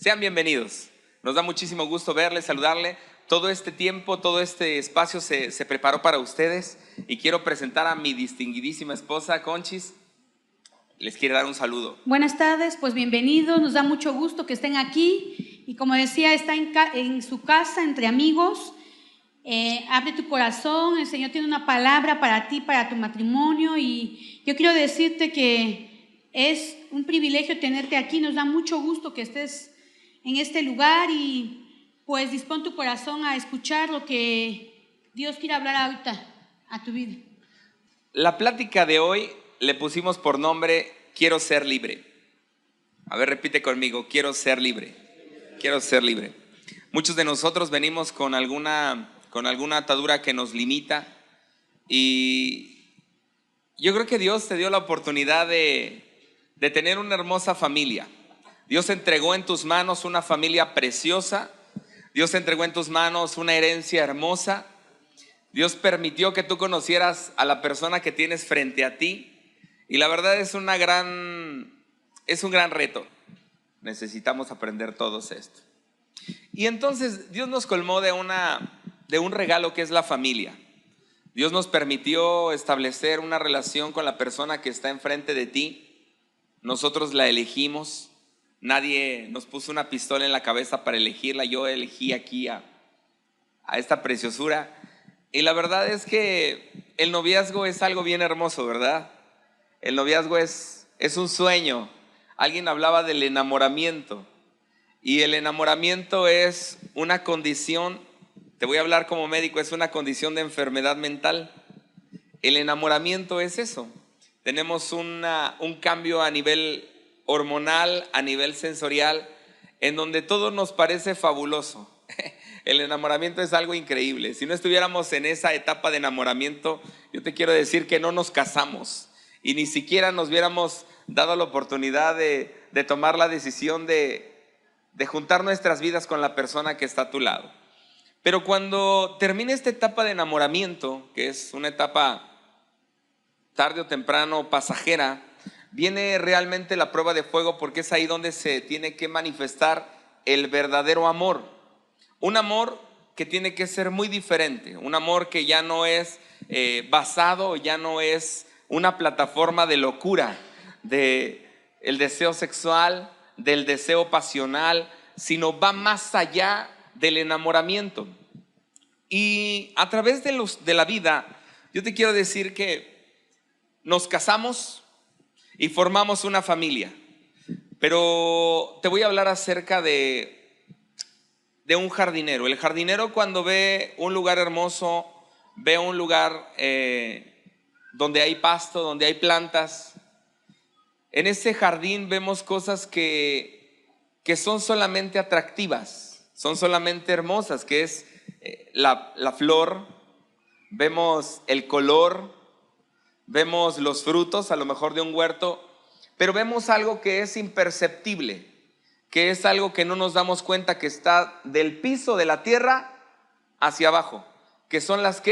Sean bienvenidos. Nos da muchísimo gusto verle, saludarle. Todo este tiempo, todo este espacio se preparó para ustedes y quiero presentar a mi distinguidísima esposa, Conchis. Les quiere dar un saludo. Buenas tardes, pues bienvenidos. Nos da mucho gusto que estén aquí y como decía, está en su casa, entre amigos. Abre tu corazón, el Señor tiene una palabra para ti, para tu matrimonio, y yo quiero decirte que es un privilegio tenerte aquí. Nos da mucho gusto que estés en este lugar y pues dispón tu corazón a escuchar lo que Dios quiere hablar ahorita a tu vida. La plática de hoy le pusimos por nombre Quiero ser libre. A ver, repite conmigo: quiero ser libre. Quiero ser libre. Muchos de nosotros venimos con alguna atadura que nos limita, y yo creo que Dios te dio la oportunidad de tener una hermosa familia. Dios entregó en tus manos una familia preciosa. Dios entregó en tus manos una herencia hermosa. Dios permitió que tú conocieras a la persona que tienes frente a ti, y la verdad es un gran reto. Necesitamos aprender todos esto. Y entonces Dios nos colmó de un regalo que es la familia. Dios nos permitió establecer una relación con la persona que está enfrente de ti. Nosotros la elegimos. Nadie nos puso una pistola en la cabeza para elegirla. Yo elegí aquí a esta preciosura. Y la verdad es que el noviazgo es algo bien hermoso, ¿verdad? El noviazgo es un sueño. Alguien hablaba del enamoramiento. Y el enamoramiento es una condición, te voy a hablar como médico, es una condición de enfermedad mental. El enamoramiento es eso. Tenemos un cambio a nivel hormonal, a nivel sensorial, en donde todo nos parece fabuloso. El enamoramiento es algo increíble. Si no estuviéramos en esa etapa de enamoramiento, yo te quiero decir que no nos casamos y ni siquiera nos hubiéramos dado la oportunidad de tomar la decisión de juntar nuestras vidas con la persona que está a tu lado. Pero cuando termina esta etapa de enamoramiento, que es una etapa tarde o temprano pasajera, viene realmente la prueba de fuego, porque es ahí donde se tiene que manifestar el verdadero amor. Un amor que tiene que ser muy diferente, un amor que ya no es basado, ya no es una plataforma de locura, de el deseo sexual, del deseo pasional, sino va más allá del enamoramiento. Y a través de la vida, yo te quiero decir que nos casamos y formamos una familia, pero te voy a hablar acerca de un jardinero. El jardinero, cuando ve un lugar hermoso, ve un lugar donde hay pasto, donde hay plantas. En ese jardín vemos cosas que son solamente atractivas, son solamente hermosas, que es la flor, vemos el color, vemos los frutos, a lo mejor de un huerto, pero vemos algo que es imperceptible, que es algo que no nos damos cuenta, que está del piso de la tierra hacia abajo, que son las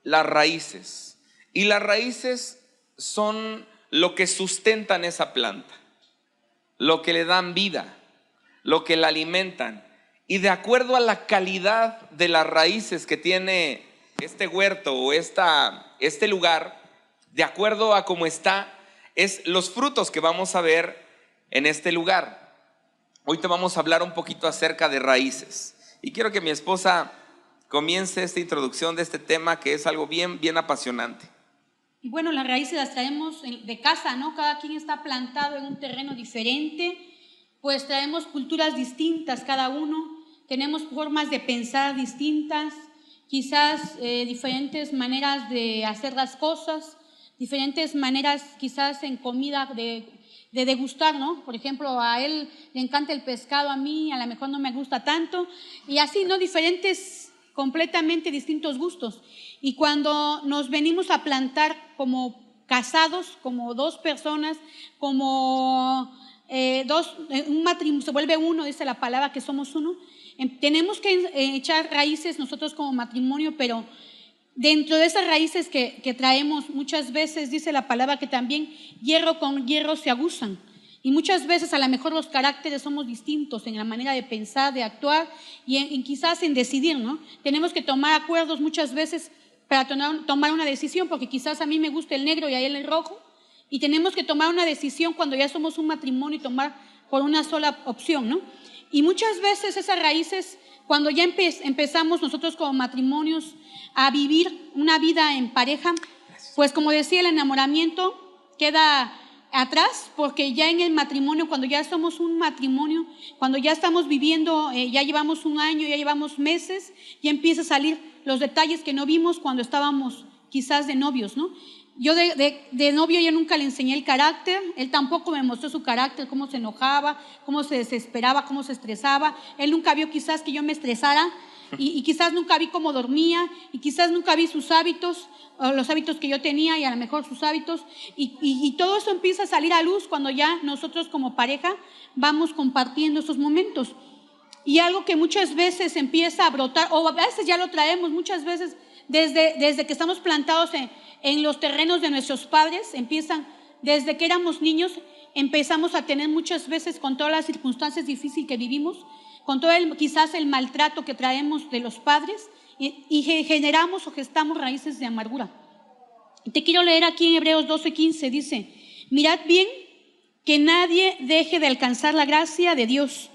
raíces. Y las raíces son lo que sustentan esa planta, lo que le dan vida, lo que la alimentan. Y de acuerdo a la calidad de las raíces que tiene este huerto o este lugar, de acuerdo a cómo está, es los frutos que vamos a ver en este lugar. Hoy te vamos a hablar un poquito acerca de raíces. Y quiero que mi esposa comience esta introducción de este tema, que es algo bien, bien apasionante. Y bueno, las raíces las traemos de casa, ¿no? Cada quien está plantado en un terreno diferente, pues traemos culturas distintas cada uno, tenemos formas de pensar distintas, quizás diferentes maneras de hacer las cosas, diferentes maneras quizás en comida de degustar, ¿no? Por ejemplo, a él le encanta el pescado, a mí a lo mejor no me gusta tanto, y así, ¿no? Diferentes, completamente distintos gustos. Y cuando nos venimos a plantar como casados, como dos personas, como un matrimonio, se vuelve uno, dice la palabra que somos uno, tenemos que echar raíces nosotros como matrimonio, pero dentro de esas raíces que traemos muchas veces dice la palabra que también hierro con hierro se aguzan. Y muchas veces a lo mejor los caracteres somos distintos en la manera de pensar, de actuar y quizás en decidir, ¿no? Tenemos que tomar acuerdos muchas veces para tomar una decisión, porque quizás a mí me gusta el negro y a él el rojo, y tenemos que tomar una decisión cuando ya somos un matrimonio y tomar por una sola opción, ¿no? Y muchas veces esas raíces, cuando ya empezamos nosotros como matrimonios a vivir una vida en pareja, pues como decía, el enamoramiento queda atrás, porque ya en el matrimonio, cuando ya somos un matrimonio, cuando ya estamos viviendo, ya llevamos un año, ya llevamos meses, ya empieza a salir los detalles que no vimos cuando estábamos quizás de novios, ¿no? Yo de novio yo nunca le enseñé el carácter, él tampoco me mostró su carácter, cómo se enojaba, cómo se desesperaba, cómo se estresaba. Él nunca vio quizás que yo me estresara y quizás nunca vi cómo dormía y quizás nunca vi sus hábitos, o los hábitos que yo tenía y a lo mejor sus hábitos. Y todo eso empieza a salir a luz cuando ya nosotros como pareja vamos compartiendo esos momentos. Y algo que muchas veces empieza a brotar, o a veces ya lo traemos, muchas veces desde que estamos plantados en los terrenos de nuestros padres, desde que éramos niños, empezamos a tener muchas veces, con todas las circunstancias difíciles que vivimos, con todo quizás el maltrato que traemos de los padres, y generamos o gestamos raíces de amargura. Te quiero leer aquí en Hebreos 12:15, dice: mirad bien que nadie deje de alcanzar la gracia de Dios,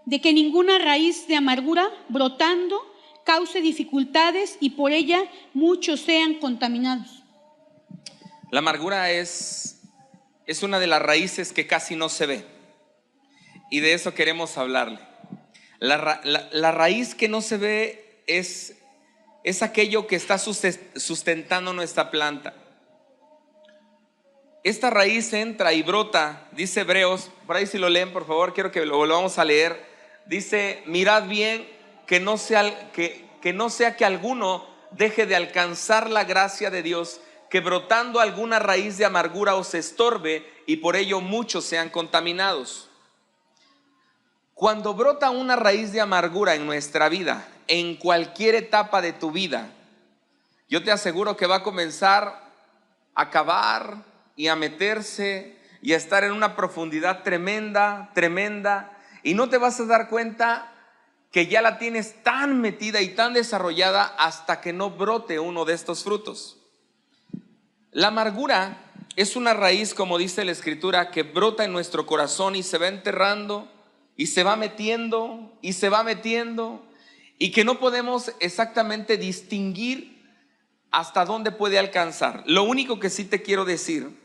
de que ninguna raíz de amargura brotando cause dificultades y por ella muchos sean contaminados. La amargura es una de las raíces que casi no se ve, y de eso queremos hablarle. La raíz que no se ve es aquello que está sustentando nuestra planta. Esta raíz entra y brota, dice Hebreos, por ahí si lo leen por favor, quiero que lo volvamos a leer. Dice: mirad bien que no sea que alguno deje de alcanzar la gracia de Dios, que brotando alguna raíz de amargura os estorbe y por ello muchos sean contaminados. Cuando brota una raíz de amargura en nuestra vida, en cualquier etapa de tu vida, yo te aseguro que va a comenzar a cavar y a meterse y a estar en una profundidad tremenda, y no te vas a dar cuenta que ya la tienes tan metida y tan desarrollada hasta que no brote uno de estos frutos. La amargura es una raíz, como dice la Escritura, que brota en nuestro corazón y se va enterrando y se va metiendo y se va metiendo, y que no podemos exactamente distinguir hasta dónde puede alcanzar. Lo único que sí te quiero decir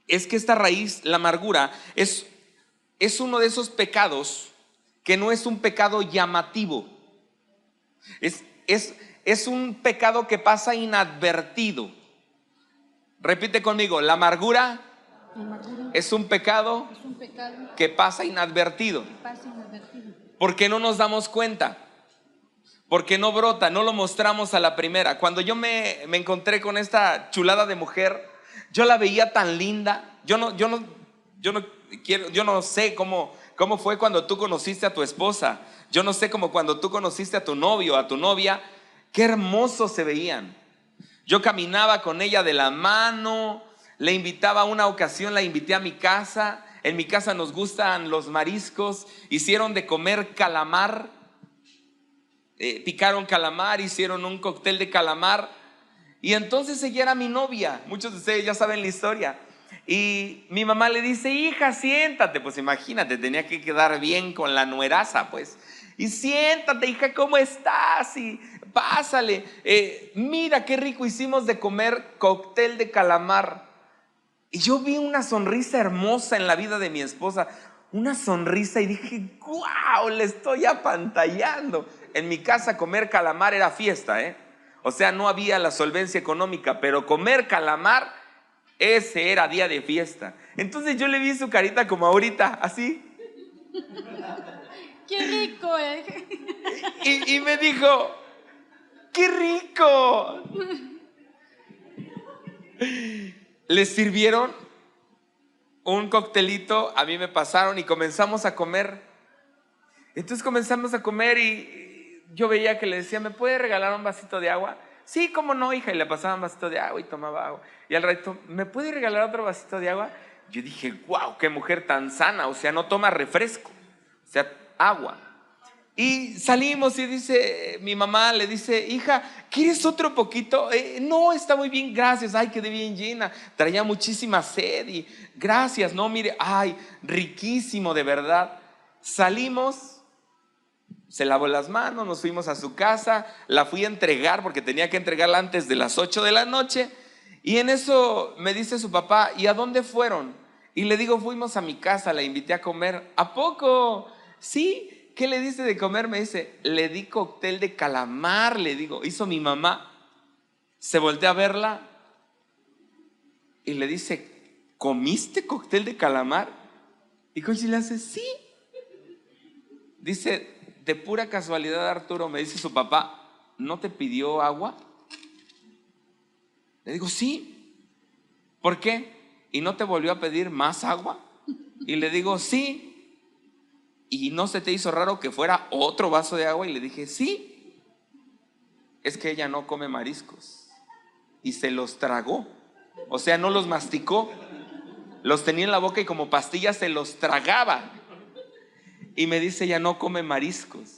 es que esta raíz, la amargura, es uno de esos pecados que no es un pecado llamativo. Es un pecado que pasa inadvertido. Repite conmigo: la amargura es un pecado que pasa inadvertido. Porque no nos damos cuenta, porque no brota, no lo mostramos a la primera. Cuando yo me encontré con esta chulada de mujer, yo la veía tan linda. Yo no sé cómo fue cuando tú conociste a tu esposa. Yo no sé cómo cuando tú conociste a tu novio, a tu novia, qué hermosos se veían. Yo caminaba con ella de la mano, le invitaba una ocasión, la invité a mi casa. En mi casa nos gustan los mariscos. Hicieron de comer calamar, picaron calamar, hicieron un cóctel de calamar. Y entonces ella era mi novia. Muchos de ustedes ya saben la historia. Y mi mamá le dice: hija, siéntate. Pues imagínate, tenía que quedar bien con la nueraza, pues. Y siéntate, hija, ¿cómo estás? Y pásale, mira qué rico hicimos de comer cóctel de calamar. Y yo vi una sonrisa hermosa en la vida de mi esposa, una sonrisa, y dije: ¡guau! Le estoy apantallando. En mi casa comer calamar era fiesta, o sea, no había la solvencia económica, pero comer calamar, ese era día de fiesta. Entonces yo le vi su carita como ahorita, así. ¡Qué rico! Y me dijo: ¡qué rico! Les sirvieron un coctelito, a mí me pasaron y comenzamos a comer. Entonces comenzamos a comer y yo veía que le decía: ¿me puede regalar un vasito de agua? Sí, cómo no, hija. Y le pasaba un vasito de agua y tomaba agua. Y al rato: ¿me puede regalar otro vasito de agua? Yo dije, wow, qué mujer tan sana, o sea, no toma refresco, o sea, agua. Y salimos y dice, mi mamá le dice, hija, ¿quieres otro poquito? No, está muy bien, gracias. Ay, quedé bien llena, traía muchísima sed y gracias, no, mire, ay, riquísimo, de verdad. Salimos, se lavó las manos, nos fuimos a su casa, la fui a entregar porque tenía que entregarla antes de las 8 de la noche. Y en eso me dice su papá, ¿y a dónde fueron? Y le digo, fuimos a mi casa, la invité a comer. ¿A poco? Sí. ¿Qué le diste de comer? Me dice, le di cóctel de calamar, le digo, hizo mi mamá. Se voltea a verla y le dice, ¿comiste cóctel de calamar? Y Conchi le hace, sí. Dice, de pura casualidad, Arturo, me dice su papá, ¿no te pidió agua? Le digo, sí. ¿Por qué? ¿Y no te volvió a pedir más agua? Y le digo, sí. ¿Y no se te hizo raro que fuera otro vaso de agua? Y le dije, sí. Es que ella no come mariscos. Y se los tragó. O sea, no los masticó. Los tenía en la boca y como pastillas se los tragaba. Y me dice, ella no come mariscos.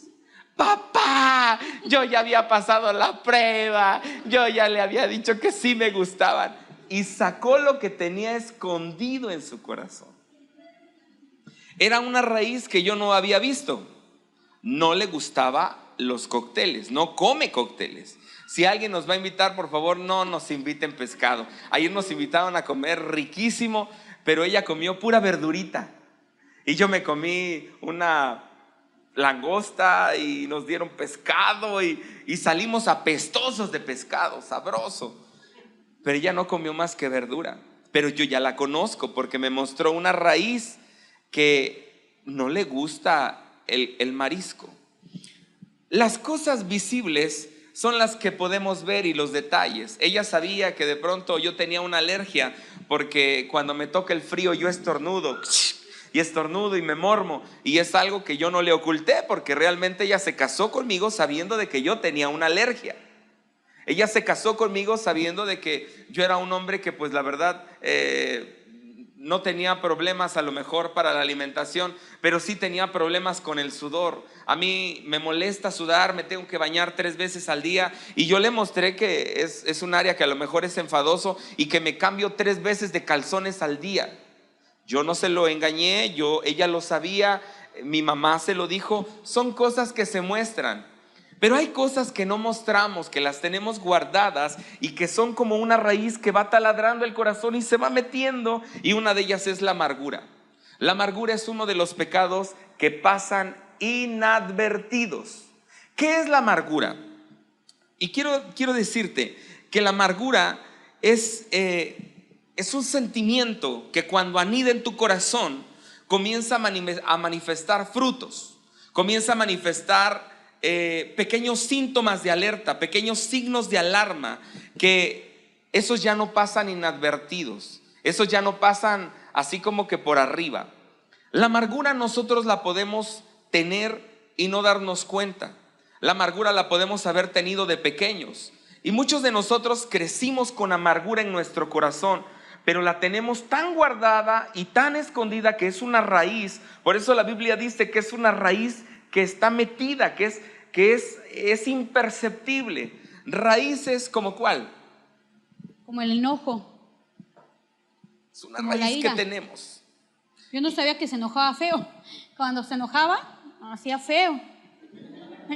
Papá, yo ya había pasado la prueba. Yo ya le había dicho que sí me gustaban. Y sacó lo que tenía escondido en su corazón. Era una raíz que yo no había visto. No le gustaba los cócteles, no come cócteles. Si alguien nos va a invitar, por favor, no nos inviten pescado. Ayer nos invitaron a comer riquísimo, pero ella comió pura verdurita. Y yo me comí una langosta y nos dieron pescado y salimos apestosos de pescado, sabroso. Pero ella no comió más que verdura. Pero yo ya la conozco porque me mostró una raíz que no le gusta el marisco. Las cosas visibles son las que podemos ver y los detalles. Ella sabía que de pronto yo tenía una alergia porque cuando me toca el frío yo estornudo y me mormo, y es algo que yo no le oculté porque realmente ella se casó conmigo sabiendo de que yo tenía una alergia. Ella se casó conmigo sabiendo de que yo era un hombre que pues la verdad no tenía problemas a lo mejor para la alimentación, pero sí tenía problemas con el sudor. A mí me molesta sudar, me tengo que bañar 3 veces al día y yo le mostré que es un área que a lo mejor es enfadoso y que me cambio 3 veces de calzones al día. Yo no se lo engañé, ella lo sabía, mi mamá se lo dijo. Son cosas que se muestran. Pero hay cosas que no mostramos, que las tenemos guardadas y que son como una raíz que va taladrando el corazón y se va metiendo, y una de ellas es la amargura. La amargura es uno de los pecados que pasan inadvertidos. ¿Qué es la amargura? Y quiero decirte que la amargura es un sentimiento que cuando anida en tu corazón comienza a manifestar frutos, comienza a manifestar pequeños síntomas de alerta, pequeños signos de alarma, que esos ya no pasan inadvertidos, esos ya no pasan así como que por arriba. La amargura nosotros la podemos tener y no darnos cuenta. La amargura la podemos haber tenido de pequeños, y muchos de nosotros crecimos con amargura en nuestro corazón, pero la tenemos tan guardada y tan escondida que es una raíz. Por eso la Biblia dice que es una raíz que está metida, que es imperceptible. Raíces como ¿cuál? Como el enojo. Es una raíz que tenemos. Yo no sabía que se enojaba feo. Cuando se enojaba, hacía feo.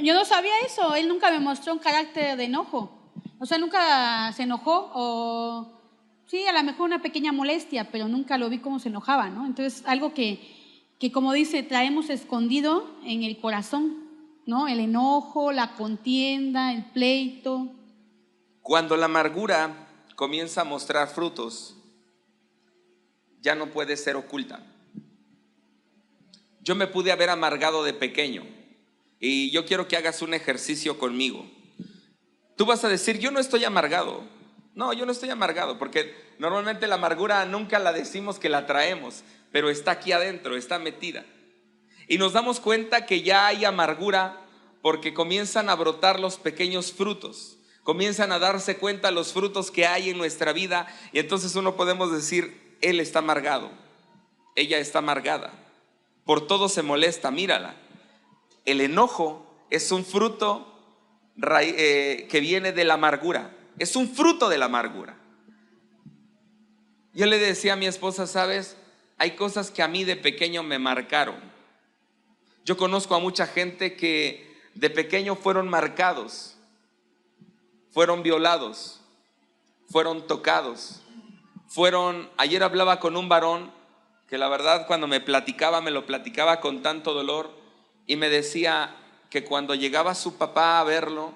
Yo no sabía eso. Él nunca me mostró un carácter de enojo. O sea, nunca se enojó, o sí, a lo mejor una pequeña molestia, pero nunca lo vi cómo se enojaba, ¿no? Entonces, algo que como dice, traemos escondido en el corazón, ¿no? El enojo, la contienda, el pleito. Cuando la amargura comienza a mostrar frutos, ya no puede ser oculta. Yo me pude haber amargado de pequeño, y yo quiero que hagas un ejercicio conmigo. Tú vas a decir, yo no estoy amargado. No, yo no estoy amargado, porque normalmente la amargura nunca la decimos que la traemos, pero está aquí adentro, está metida. Y nos damos cuenta que ya hay amargura porque comienzan a brotar los pequeños frutos, comienzan a darse cuenta los frutos que hay en nuestra vida, y entonces uno podemos decir, él está amargado, ella está amargada, por todo se molesta, mírala. El enojo es un fruto que viene de la amargura, es un fruto de la amargura. Yo le decía a mi esposa, ¿sabes? Hay cosas que a mí de pequeño me marcaron. Yo conozco a mucha gente que de pequeño fueron marcados, fueron violados, fueron tocados, ayer hablaba con un varón que la verdad cuando me lo platicaba con tanto dolor, y me decía que cuando llegaba su papá a verlo,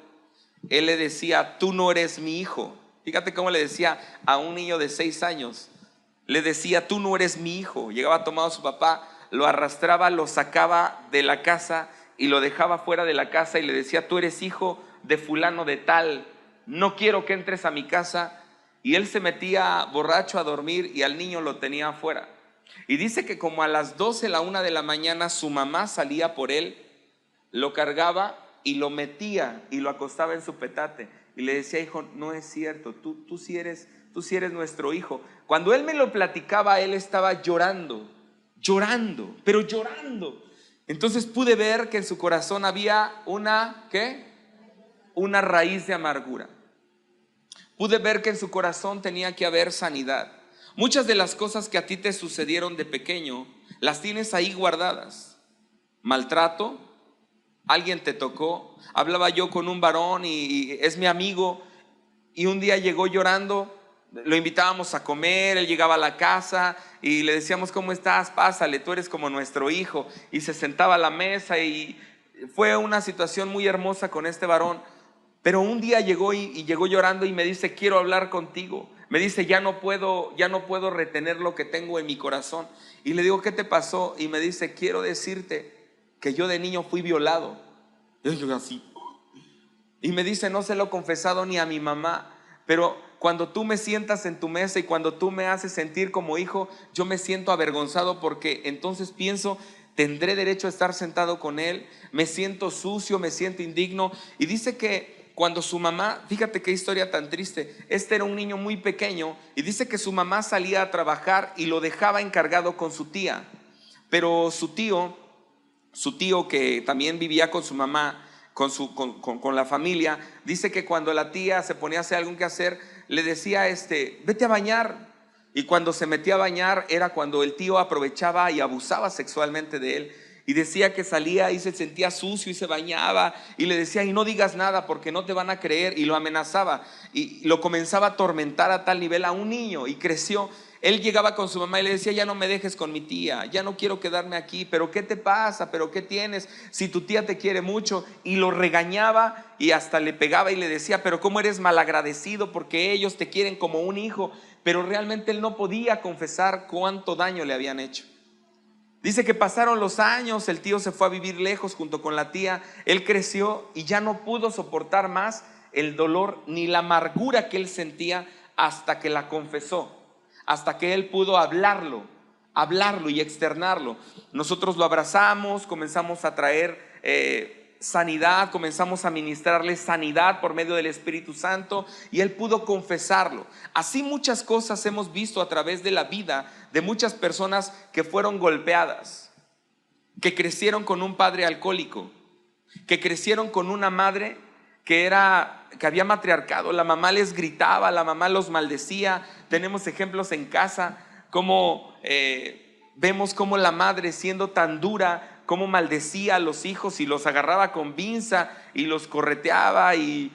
él le decía, tú no eres mi hijo. Fíjate cómo le decía a un niño de 6 años, le decía, tú no eres mi hijo. Llegaba tomado su papá, lo arrastraba, lo sacaba de la casa y lo dejaba fuera de la casa y le decía, tú eres hijo de fulano de tal, no quiero que entres a mi casa. Y él se metía borracho a dormir y al niño lo tenía afuera. Y dice que como a las 12, la 1 de la mañana, su mamá salía por él, lo cargaba y lo metía y lo acostaba en su petate. Y le decía, hijo, no es cierto, tú sí eres nuestro hijo. Cuando él me lo platicaba, él estaba llorando, pero llorando. Entonces pude ver que en su corazón había una raíz de amargura. Pude ver que en su corazón tenía que haber sanidad. Muchas de las cosas que a ti te sucedieron de pequeño, las tienes ahí guardadas. Maltrato, alguien te tocó. Hablaba yo con un varón y es mi amigo, y un día llegó llorando. Lo invitábamos a comer, él llegaba a la casa y le decíamos, ¿cómo estás? Pásale, tú eres como nuestro hijo. Y se sentaba a la mesa y fue una situación muy hermosa con este varón. Pero un día llegó y llegó llorando y me dice, quiero hablar contigo. Me dice, ya no puedo retener lo que tengo en mi corazón. Y le digo, ¿qué te pasó? Y me dice, quiero decirte que yo de niño fui violado. Y yo así. Y me dice, no se lo he confesado ni a mi mamá, pero cuando tú me sientas en tu mesa y cuando tú me haces sentir como hijo, yo me siento avergonzado porque entonces pienso, tendré derecho a estar sentado con él, me siento sucio, me siento indigno. Y dice que cuando su mamá, fíjate qué historia tan triste, este era un niño muy pequeño y dice que su mamá salía a trabajar y lo dejaba encargado con su tía, pero su tío que también vivía con su mamá, con la familia, dice que cuando la tía se ponía a hacer algo que hacer, le decía vete a bañar. Y cuando se metía a bañar era cuando el tío aprovechaba y abusaba sexualmente de él. Y decía que salía y se sentía sucio y se bañaba y le decía, y no digas nada porque no te van a creer, y lo amenazaba y lo comenzaba a atormentar a tal nivel a un niño, y creció. Él llegaba con su mamá y le decía, ya no me dejes con mi tía, ya no quiero quedarme aquí, pero ¿qué te pasa? ¿Pero qué tienes? Si tu tía te quiere mucho. Y lo regañaba y hasta le pegaba y le decía, pero ¿cómo eres malagradecido? Porque ellos te quieren como un hijo. Pero realmente él no podía confesar cuánto daño le habían hecho. Dice que pasaron los años, el tío se fue a vivir lejos junto con la tía, él creció y ya no pudo soportar más el dolor ni la amargura que él sentía hasta que la confesó, hasta que él pudo hablarlo y externarlo. Nosotros lo abrazamos, comenzamos a traer sanidad, comenzamos a ministrarle sanidad por medio del Espíritu Santo y él pudo confesarlo. Así muchas cosas hemos visto a través de la vida de muchas personas que fueron golpeadas, que crecieron con un padre alcohólico, que crecieron con una madre que había matriarcado. La mamá les gritaba, la mamá los maldecía. Tenemos ejemplos en casa como vemos como la madre, siendo tan dura, cómo maldecía a los hijos y los agarraba con pinza y los correteaba. Y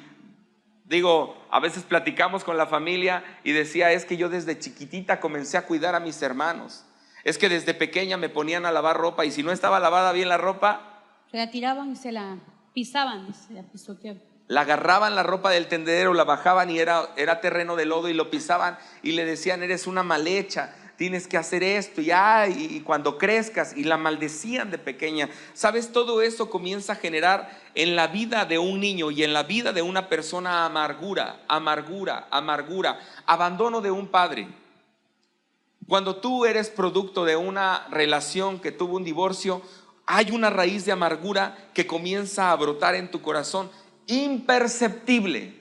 a veces platicamos con la familia y decía, es que yo desde chiquitita comencé a cuidar a mis hermanos, es que desde pequeña me ponían a lavar ropa y si no estaba lavada bien la ropa, se la tiraban y se la pisaban y se la pisoteaban. La agarraban la ropa del tendedero, la bajaban y era terreno de lodo y lo pisaban y le decían, eres una mal hecha, tienes que hacer esto y cuando crezcas, y la maldecían de pequeña. ¿Sabes? Todo eso comienza a generar en la vida de un niño y en la vida de una persona amargura, abandono de un padre. Cuando tú eres producto de una relación que tuvo un divorcio, hay una raíz de amargura que comienza a brotar en tu corazón, imperceptible.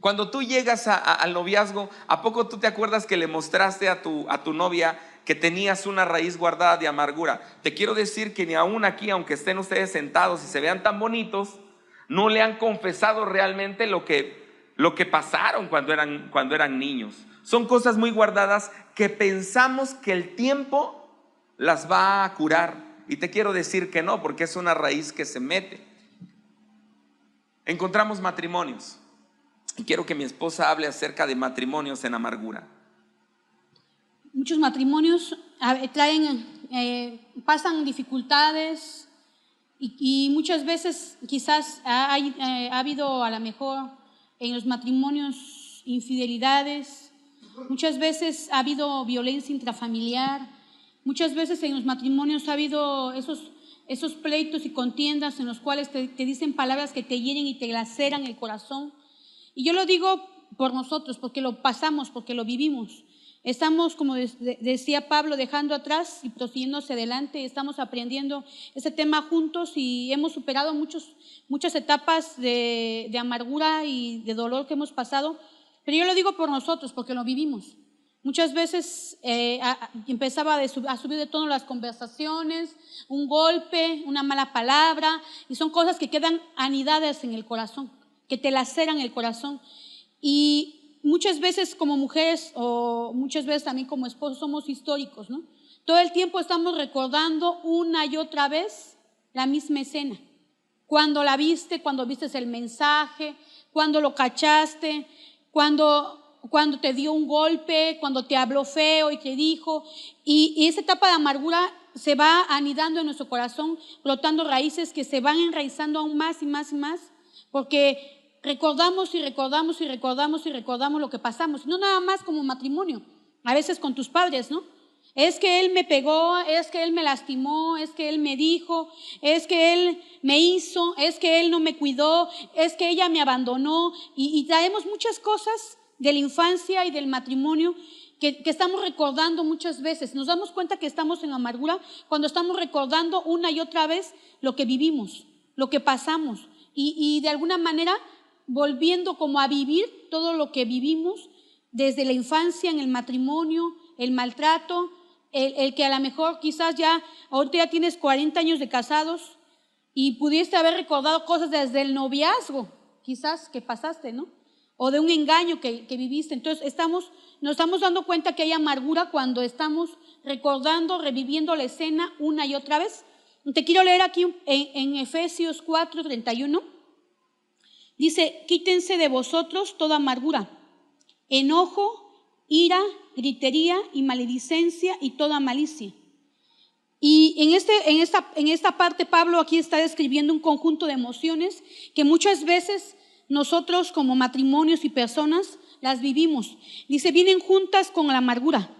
Cuando tú llegas al noviazgo, ¿a poco tú te acuerdas que le mostraste a tu novia que tenías una raíz guardada de amargura? Te quiero decir que ni aún aquí, aunque estén ustedes sentados y se vean tan bonitos, no le han confesado realmente lo que pasaron cuando eran niños. Son cosas muy guardadas que pensamos que el tiempo las va a curar. Y te quiero decir que no, porque es una raíz que se mete. Encontramos matrimonios. Y quiero que mi esposa hable acerca de matrimonios en amargura. Muchos matrimonios pasan dificultades y muchas veces quizás ha habido a lo mejor en los matrimonios infidelidades, muchas veces ha habido violencia intrafamiliar, muchas veces en los matrimonios ha habido esos pleitos y contiendas en los cuales te dicen palabras que te hieren y te laceran el corazón. Y yo lo digo por nosotros, porque lo pasamos, porque lo vivimos. Estamos, como decía Pablo, dejando atrás y prosiguiendo hacia adelante. Estamos aprendiendo ese tema juntos y hemos superado muchas etapas de amargura y de dolor que hemos pasado. Pero yo lo digo por nosotros, porque lo vivimos. Muchas veces empezaba a subir de tono las conversaciones, un golpe, una mala palabra, y son cosas que quedan anidadas en el corazón, que te laceran el corazón. Y muchas veces como mujeres o muchas veces también como esposos somos históricos, ¿no? Todo el tiempo estamos recordando una y otra vez la misma escena. Cuando la viste, cuando viste el mensaje, cuando lo cachaste, cuando te dio un golpe, cuando te habló feo y te dijo. Y esa etapa de amargura se va anidando en nuestro corazón, brotando raíces que se van enraizando aún más y más y más, porque recordamos y recordamos y recordamos y recordamos lo que pasamos, no nada más como matrimonio, a veces con tus padres, ¿no? Es que él me pegó, es que él me lastimó, es que él me dijo, es que él me hizo, es que él no me cuidó, es que ella me abandonó, y traemos muchas cosas de la infancia y del matrimonio que estamos recordando muchas veces. Nos damos cuenta que estamos en amargura cuando estamos recordando una y otra vez lo que vivimos, lo que pasamos, y de alguna manera volviendo como a vivir todo lo que vivimos desde la infancia, en el matrimonio, el maltrato, el que a lo mejor quizás ahorita ya tienes 40 años de casados y pudiste haber recordado cosas desde el noviazgo, quizás que pasaste, ¿no? O de un engaño que viviste. Entonces nos estamos dando cuenta que hay amargura cuando estamos recordando, reviviendo la escena una y otra vez. Te quiero leer aquí en Efesios 4:31. Dice: quítense de vosotros toda amargura, enojo, ira, gritería y maledicencia y toda malicia. Y en esta parte Pablo aquí está describiendo un conjunto de emociones que muchas veces nosotros como matrimonios y personas las vivimos. Dice, vienen juntas con la amargura.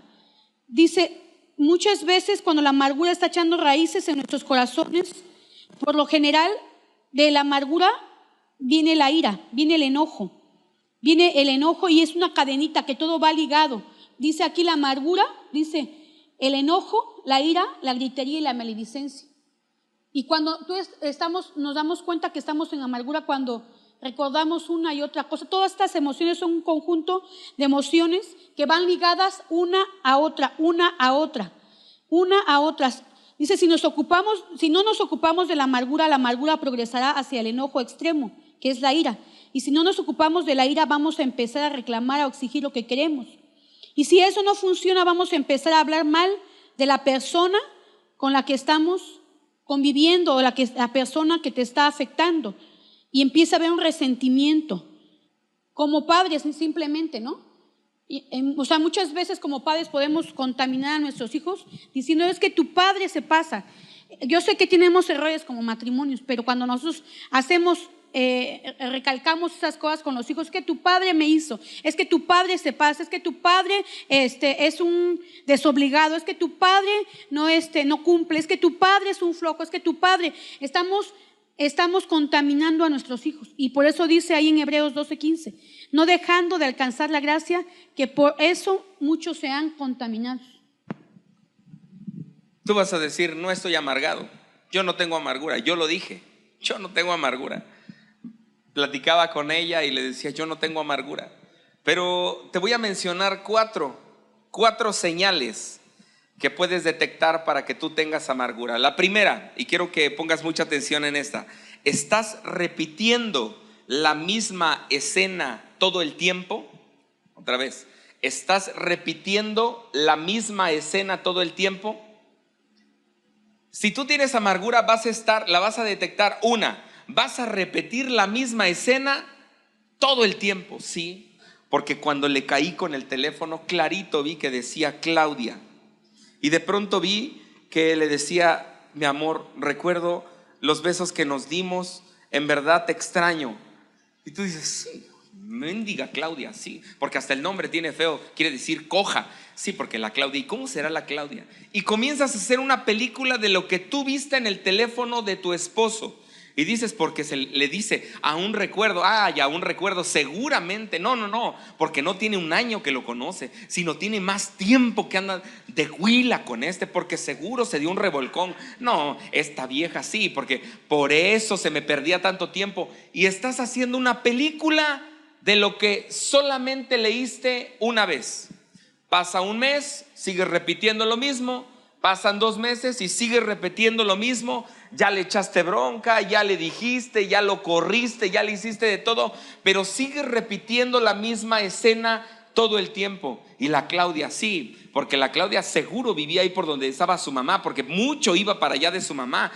Dice, muchas veces cuando la amargura está echando raíces en nuestros corazones, por lo general de la amargura viene la ira, viene el enojo y es una cadenita que todo va ligado. Dice aquí la amargura, dice el enojo, la ira, la gritería y la maledicencia. Y cuando nos damos cuenta que estamos en amargura cuando recordamos una y otra cosa. Todas estas emociones son un conjunto de emociones que van ligadas una a otra. Dice, si no nos ocupamos de la amargura progresará hacia el enojo extremo, que es la ira. Y si no nos ocupamos de la ira, vamos a empezar a reclamar, a exigir lo que queremos. Y si eso no funciona, vamos a empezar a hablar mal de la persona con la que estamos conviviendo o la persona que te está afectando. Y empieza a haber un resentimiento. Como padres, simplemente, ¿no? O sea, muchas veces como padres podemos contaminar a nuestros hijos diciendo, es que tu padre se pasa. Yo sé que tenemos errores como matrimonios, pero cuando nosotros recalcamos esas cosas con los hijos, es que tu padre me hizo, es que tu padre se pasa, es que tu padre es un desobligado, es que tu padre no cumple, es que tu padre es un flojo, es que tu padre, estamos contaminando a nuestros hijos. Y por eso dice ahí en Hebreos 12:15, no dejando de alcanzar la gracia, que por eso muchos se han contaminado. Tú vas a decir, no estoy amargado, yo no tengo amargura. Yo lo dije, yo no tengo amargura. platicaba con ella y le decía, yo no tengo amargura. Pero te voy a mencionar cuatro señales que puedes detectar para que tú tengas amargura. La primera, y quiero que pongas mucha atención en esta: ¿estás repitiendo la misma escena todo el tiempo? Otra vez, ¿estás repitiendo la misma escena todo el tiempo? Si tú tienes amargura, la vas a detectar. Vas a repetir la misma escena todo el tiempo, sí. Porque cuando le caí con el teléfono, clarito vi que decía Claudia. Y de pronto vi que le decía, mi amor, recuerdo los besos que nos dimos, en verdad te extraño. Y tú dices, sí, mendiga Claudia, sí, porque hasta el nombre tiene feo, quiere decir coja. Sí, porque la Claudia, ¿y cómo será la Claudia? Y comienzas a hacer una película de lo que tú viste en el teléfono de tu esposo. Y dices, porque se le dice, aún recuerdo, ya aún recuerdo, seguramente, no, porque no tiene un año que lo conoce, sino tiene más tiempo que anda de huila con porque seguro se dio un revolcón. No, esta vieja sí, porque por eso se me perdía tanto tiempo. Y estás haciendo una película de lo que solamente leíste una vez. Pasa un mes, sigues repitiendo lo mismo. Pasan 2 meses y sigues repitiendo lo mismo. Ya le echaste bronca, ya le dijiste, ya lo corriste, ya le hiciste de todo, pero sigues repitiendo la misma escena todo el tiempo. Y la Claudia sí, porque la Claudia seguro vivía ahí por donde estaba su mamá, porque mucho iba para allá de su mamá.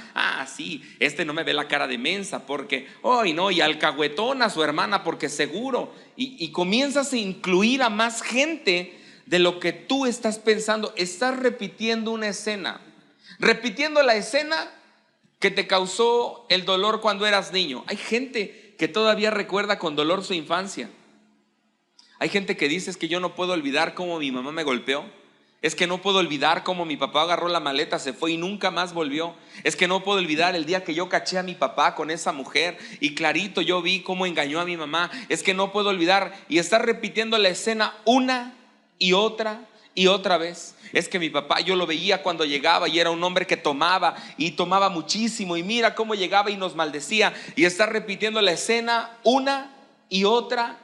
Sí, no me ve la cara de mensa, porque no, y alcahuetón a su hermana, porque seguro. Y comienzas a incluir a más gente de lo que tú estás pensando. Estás repitiendo una escena, repitiendo la escena que te causó el dolor cuando eras niño. Hay gente que todavía recuerda con dolor su infancia. Hay gente que dice, es que yo no puedo olvidar cómo mi mamá me golpeó. Es que no puedo olvidar cómo mi papá agarró la maleta, se fue y nunca más volvió. Es que no puedo olvidar el día que yo caché a mi papá con esa mujer y clarito yo vi cómo engañó a mi mamá. Es que no puedo olvidar. Y estás repitiendo la escena una y otra vez. Es que mi papá, yo lo veía cuando llegaba y era un hombre que tomaba y tomaba muchísimo, y mira cómo llegaba y nos maldecía. Y estás repitiendo la escena una y otra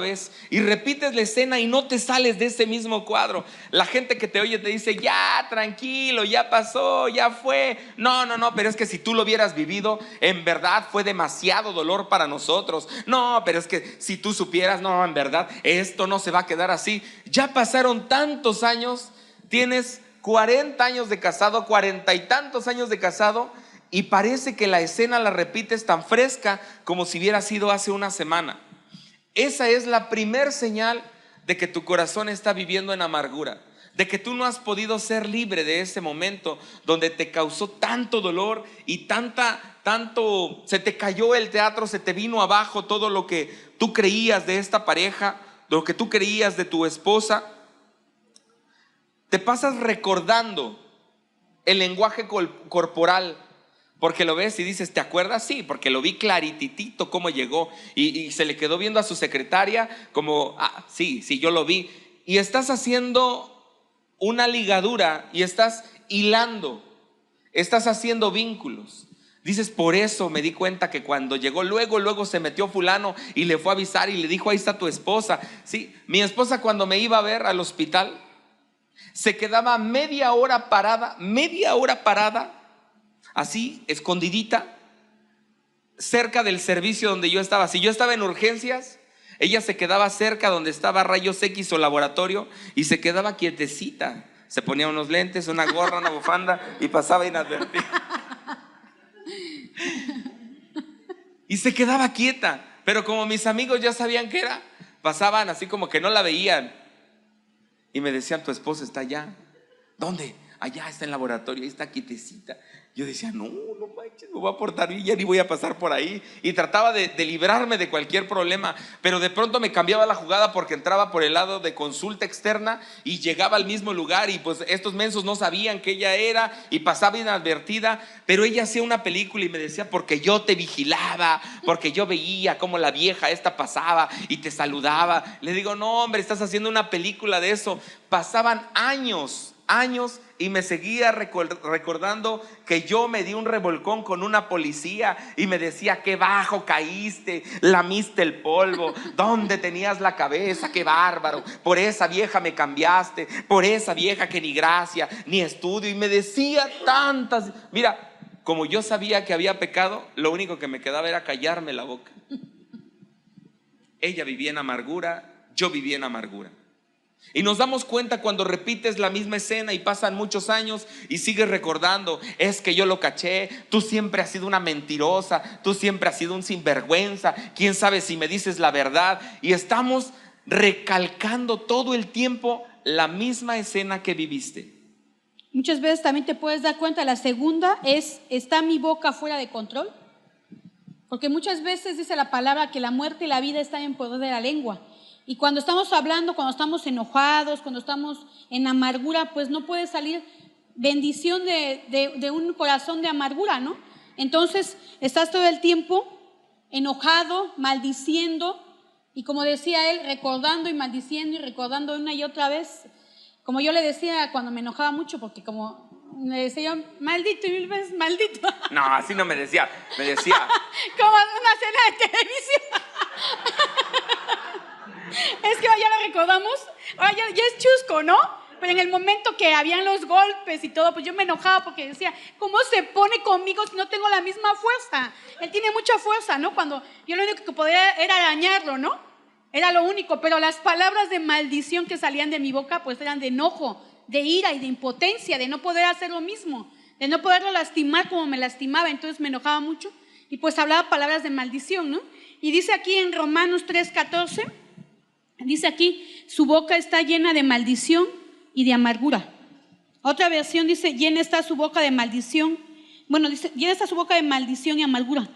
vez, y repites la escena y no te sales de ese mismo cuadro. La gente que te oye te dice, ya, tranquilo, ya pasó, ya fue. No, pero es que si tú lo hubieras vivido, en verdad fue demasiado dolor para nosotros. No, pero es que si tú supieras, no, en verdad esto no se va a quedar así. Ya pasaron tantos años, tienes 40 años de casado, 40 y tantos años de casado, y parece que la escena la repites tan fresca como si hubiera sido hace una semana. Esa es la primer señal de que tu corazón está viviendo en amargura, de que tú no has podido ser libre de ese momento donde te causó tanto dolor y tanto se te cayó el teatro, se te vino abajo todo lo que tú creías de esta pareja, lo que tú creías de tu esposa. Te pasas recordando el lenguaje corporal, porque lo ves y dices, ¿te acuerdas? Sí, porque lo vi clarititito cómo llegó y se le quedó viendo a su secretaria como, sí, yo lo vi. Y estás haciendo una ligadura y estás hilando, estás haciendo vínculos. Dices, por eso me di cuenta que cuando llegó, luego se metió fulano y le fue a avisar y le dijo, ahí está tu esposa. Sí, mi esposa cuando me iba a ver al hospital se quedaba media hora parada, así, escondidita, cerca del servicio donde yo estaba. Si yo estaba en urgencias, ella se quedaba cerca donde estaba rayos X o laboratorio y se quedaba quietecita. Se ponía unos lentes, una gorra, una bufanda y pasaba inadvertida. Y se quedaba quieta. Pero como mis amigos ya sabían qué era, pasaban así como que no la veían. Y me decían, tu esposa está allá. ¿Dónde? Allá está en el laboratorio, ahí está quietecita. Yo decía, no manches, me voy a portar bien, ya ni voy a pasar por ahí. Y trataba de librarme de cualquier problema, pero de pronto me cambiaba la jugada porque entraba por el lado de consulta externa y llegaba al mismo lugar, y pues estos mensos no sabían que ella era y pasaba inadvertida. Pero ella hacía una película y me decía, porque yo te vigilaba, porque yo veía cómo la vieja esta pasaba y te saludaba. Le digo, no hombre, estás haciendo una película de eso. Pasaban años años y me seguía recordando que yo me di un revolcón con una policía y me decía: qué bajo caíste, lamiste el polvo, ¿dónde tenías la cabeza? Qué bárbaro, por esa vieja me cambiaste, por esa vieja que ni gracia, ni estudio. Y me decía tantas. Mira, como yo sabía que había pecado, lo único que me quedaba era callarme la boca. Ella vivía en amargura, yo vivía en amargura. Y nos damos cuenta cuando repites la misma escena y pasan muchos años y sigues recordando: es que yo lo caché, tú siempre has sido una mentirosa, tú siempre has sido un sinvergüenza, quién sabe si me dices la verdad. Y estamos recalcando todo el tiempo la misma escena que viviste. Muchas veces también te puedes dar cuenta, la segunda es: ¿está mi boca fuera de control? Porque muchas veces dice la palabra que la muerte y la vida están en poder de la lengua. Y cuando estamos hablando, cuando estamos enojados, cuando estamos en amargura, pues no puede salir bendición de un corazón de amargura, ¿no? Entonces estás todo el tiempo enojado, maldiciendo, y como decía él, recordando y maldiciendo y recordando una y otra vez. Como yo le decía cuando me enojaba mucho, porque como me decía yo, maldito, y 1000 veces maldito. No, así no me decía, me decía como una cena de televisión. Es que ya lo recordamos, ahora ya es chusco, ¿no? Pero en el momento que habían los golpes y todo, pues yo me enojaba porque decía: ¿cómo se pone conmigo si no tengo la misma fuerza? Él tiene mucha fuerza, ¿no? Cuando yo lo único que podía era dañarlo, ¿no? Era lo único, pero las palabras de maldición que salían de mi boca pues eran de enojo, de ira y de impotencia, de no poder hacer lo mismo, de no poderlo lastimar como me lastimaba. Entonces me enojaba mucho y pues hablaba palabras de maldición, ¿no? Y dice aquí en Romanos 3:14, dice aquí: su boca está llena de maldición y de amargura. Otra versión dice: llena está su boca de maldición. Bueno, dice: llena está su boca de maldición y amargura.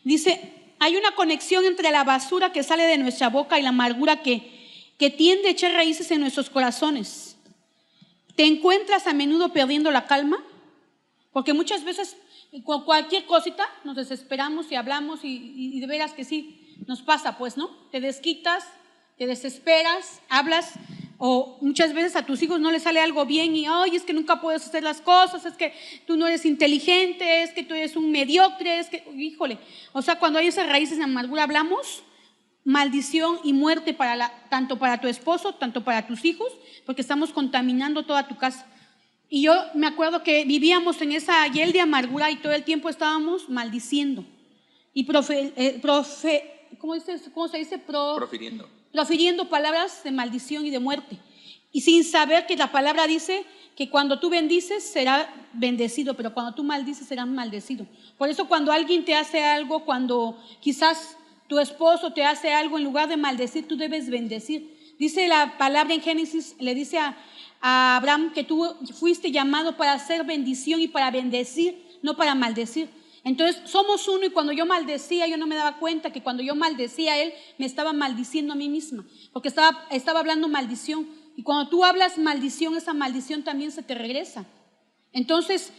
Dice: hay una conexión entre la basura que sale de nuestra boca y la amargura que tiende a echar raíces en nuestros corazones. ¿Te encuentras a menudo perdiendo la calma? Porque muchas veces con cualquier cosita nos desesperamos y hablamos y de veras que sí, nos pasa pues, ¿no? Te desquitas, te desesperas, hablas, o muchas veces a tus hijos no les sale algo bien y ay, es que nunca puedes hacer las cosas, es que tú no eres inteligente, es que tú eres un mediocre, es que, híjole, o sea, cuando hay esas raíces de amargura hablamos maldición y muerte tanto para tu esposo, tanto para tus hijos, porque estamos contaminando toda tu casa. Y yo me acuerdo que vivíamos en esa hiel de amargura y todo el tiempo estábamos maldiciendo y ¿cómo se dice? Profiriendo palabras de maldición y de muerte, y sin saber que la palabra dice que cuando tú bendices será bendecido, pero cuando tú maldices serás maldecido. Por eso cuando alguien te hace algo, cuando quizás tu esposo te hace algo, en lugar de maldecir, tú debes bendecir. Dice la palabra en Génesis, le dice a Abraham que tú fuiste llamado para hacer bendición y para bendecir, no para maldecir. Entonces somos uno, y cuando yo maldecía, yo no me daba cuenta que cuando yo maldecía a él, me estaba maldiciendo a mí misma, porque estaba hablando maldición. Y cuando tú hablas maldición, esa maldición también se te regresa. Entonces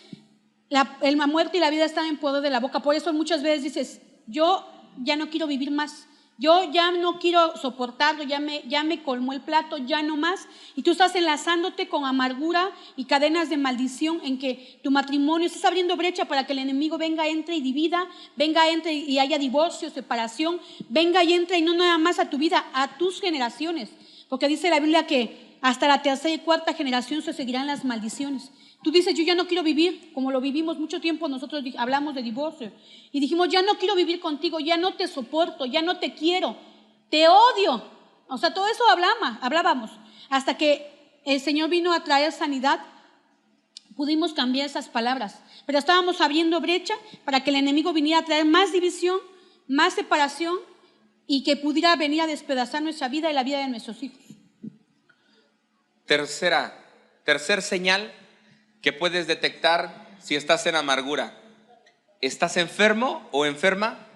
la muerte y la vida están en poder de la boca. Por eso muchas veces dices: yo ya no quiero vivir más, yo ya no quiero soportarlo, ya me colmó el plato, ya no más. Y tú estás enlazándote con amargura y cadenas de maldición en que tu matrimonio, estás abriendo brecha para que el enemigo venga, entre y divida, venga, entre y haya divorcio, separación, venga y entre, y no nada más a tu vida, a tus generaciones. Porque dice la Biblia que hasta la tercera y cuarta generación se seguirán las maldiciones. Tú dices: yo ya no quiero vivir, como lo vivimos mucho tiempo. Nosotros hablamos de divorcio y dijimos: ya no quiero vivir contigo, ya no te soporto, ya no te quiero, te odio. O sea, todo eso hablábamos, hasta que el Señor vino a traer sanidad. Pudimos cambiar esas palabras, pero estábamos abriendo brecha para que el enemigo viniera a traer más división, más separación, y que pudiera venir a despedazar nuestra vida y la vida de nuestros hijos. Tercer señal que puedes detectar si estás en amargura: ¿estás enfermo o enferma?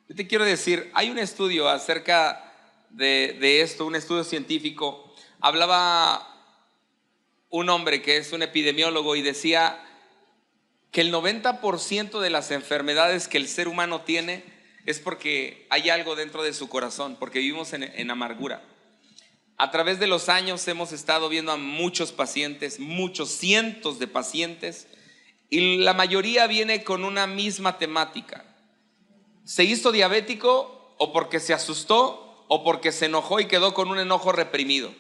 Yo te quiero decir, hay un estudio acerca de esto, un estudio científico. Hablaba un hombre que es un epidemiólogo y decía que el 90% de las enfermedades que el ser humano tiene es porque hay algo dentro de su corazón, porque vivimos en amargura. A través de los años hemos estado viendo a muchos pacientes, muchos cientos de pacientes, y la mayoría viene con una misma temática. Se hizo diabético o porque se asustó o porque se enojó y quedó con un enojo reprimido.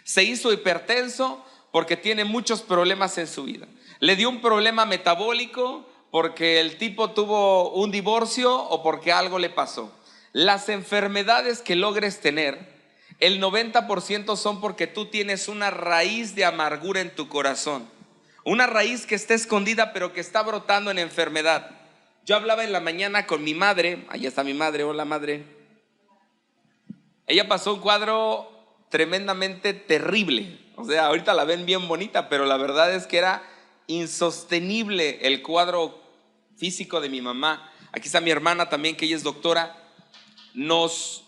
Se hizo hipertenso porque tiene muchos problemas en su vida. Le dio un problema metabólico porque el tipo tuvo un divorcio o porque algo le pasó. Las enfermedades que logres tener, el 90% son porque tú tienes una raíz de amargura en tu corazón. Una raíz que está escondida pero que está brotando en enfermedad. Yo hablaba en la mañana con mi madre. Ahí está mi madre, hola madre. Ella pasó un cuadro tremendamente terrible. O sea, ahorita la ven bien bonita, pero la verdad es que era insostenible el cuadro físico de mi mamá. Aquí está mi hermana también, que ella es doctora. Nos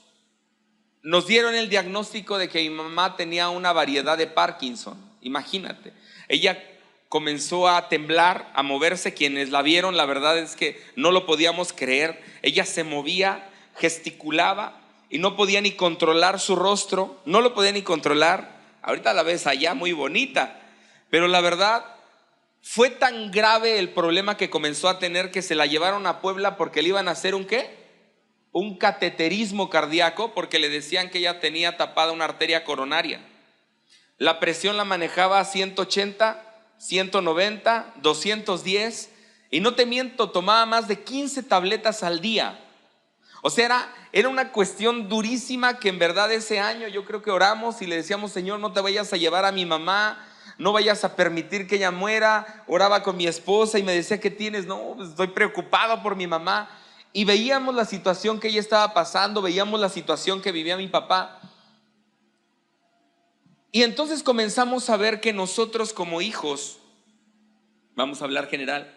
dieron el diagnóstico de que mi mamá tenía una variedad de Parkinson. Imagínate, ella comenzó a temblar, a moverse. Quienes la vieron, la verdad es que no lo podíamos creer. Ella se movía, gesticulaba y no podía ni controlar su rostro, no lo podía ni controlar. Ahorita la ves allá muy bonita, pero la verdad fue tan grave el problema que comenzó a tener que se la llevaron a Puebla porque le iban a hacer un ¿qué? Un cateterismo cardíaco, porque le decían que ella tenía tapada una arteria coronaria. La presión la manejaba a 180, 190, 210, y no te miento, tomaba más de 15 tabletas al día. O sea, era una cuestión durísima que en verdad ese año yo creo que oramos y le decíamos: Señor, no te vayas a llevar a mi mamá, no vayas a permitir que ella muera. Oraba con mi esposa y me decía: ¿qué tienes? No, pues estoy preocupado por mi mamá. Y veíamos la situación que ella estaba pasando, veíamos la situación que vivía mi papá. Y entonces comenzamos a ver que nosotros como hijos, vamos a hablar general,